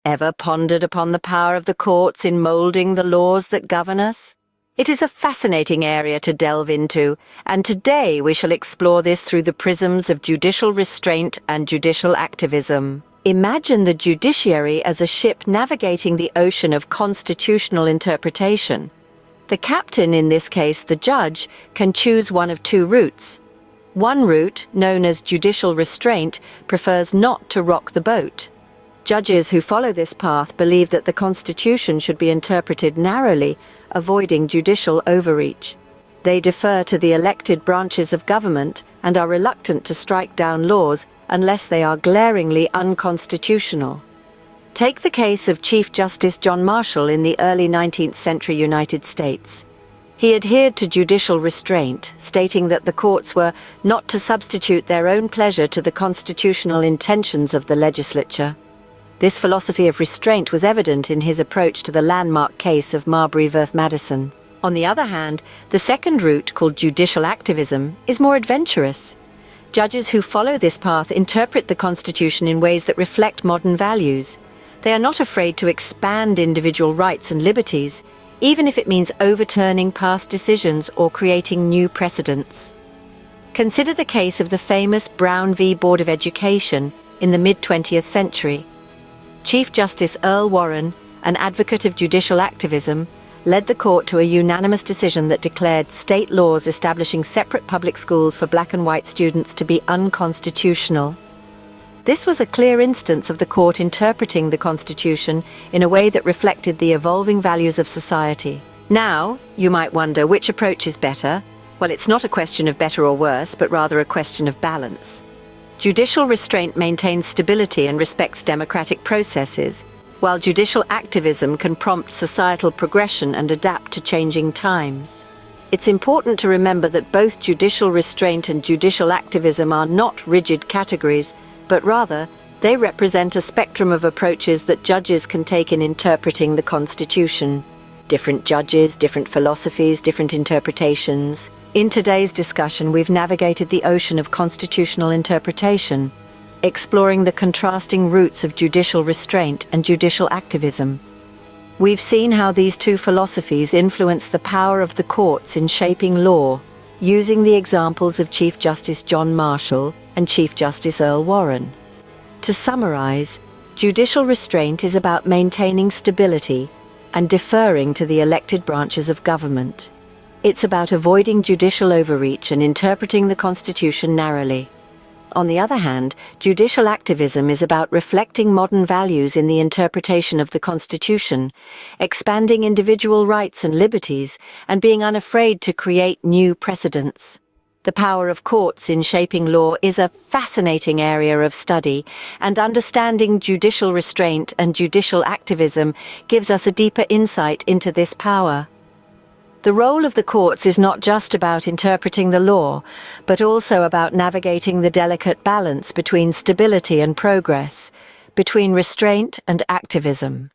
Ever pondered upon the power of the courts in moulding the laws that govern us? It is a fascinating area to delve into, and today we shall explore this through the prisms of judicial restraint and judicial activism. Imagine the judiciary as a ship navigating the ocean of constitutional interpretation. The captain, in this case the judge, can choose one of two routes. One route, known as judicial restraint, prefers not to rock the boat. Judges who follow this path believe that the Constitution should be interpreted narrowly, avoiding judicial overreach. They defer to the elected branches of government and are reluctant to strike down laws unless they are glaringly unconstitutional. Take the case of Chief Justice John Marshall in the early 19th century United States. He adhered to judicial restraint, stating that the courts were not to substitute their own pleasure to the constitutional intentions of the legislature. This philosophy of restraint was evident in his approach to the landmark case of Marbury v. Madison. On the other hand, the second route, called judicial activism, is more adventurous. Judges who follow this path interpret the Constitution in ways that reflect modern values. They are not afraid to expand individual rights and liberties, even if it means overturning past decisions or creating new precedents. Consider the case of the famous Brown v. Board of Education in the mid-20th century. Chief Justice Earl Warren, an advocate of judicial activism, led the court to a unanimous decision that declared state laws establishing separate public schools for black and white students to be unconstitutional. This was a clear instance of the court interpreting the Constitution in a way that reflected the evolving values of society. Now, you might wonder which approach is better. Well, it's not a question of better or worse, but rather a question of balance. Judicial restraint maintains stability and respects democratic processes, while judicial activism can prompt societal progression and adapt to changing times. It's important to remember that both judicial restraint and judicial activism are not rigid categories, but rather, they represent a spectrum of approaches that judges can take in interpreting the Constitution. Different judges, different philosophies, different interpretations. In today's discussion, we've navigated the ocean of constitutional interpretation, exploring the contrasting roots of judicial restraint and judicial activism. We've seen how these two philosophies influence the power of the courts in shaping law, using the examples of Chief Justice John Marshall and Chief Justice Earl Warren. To summarize, judicial restraint is about maintaining stability and deferring to the elected branches of government. It's about avoiding judicial overreach and interpreting the Constitution narrowly. On the other hand, judicial activism is about reflecting modern values in the interpretation of the Constitution, expanding individual rights and liberties, and being unafraid to create new precedents. The power of courts in shaping law is a fascinating area of study, and understanding judicial restraint and judicial activism gives us a deeper insight into this power. The role of the courts is not just about interpreting the law, but also about navigating the delicate balance between stability and progress, between restraint and activism.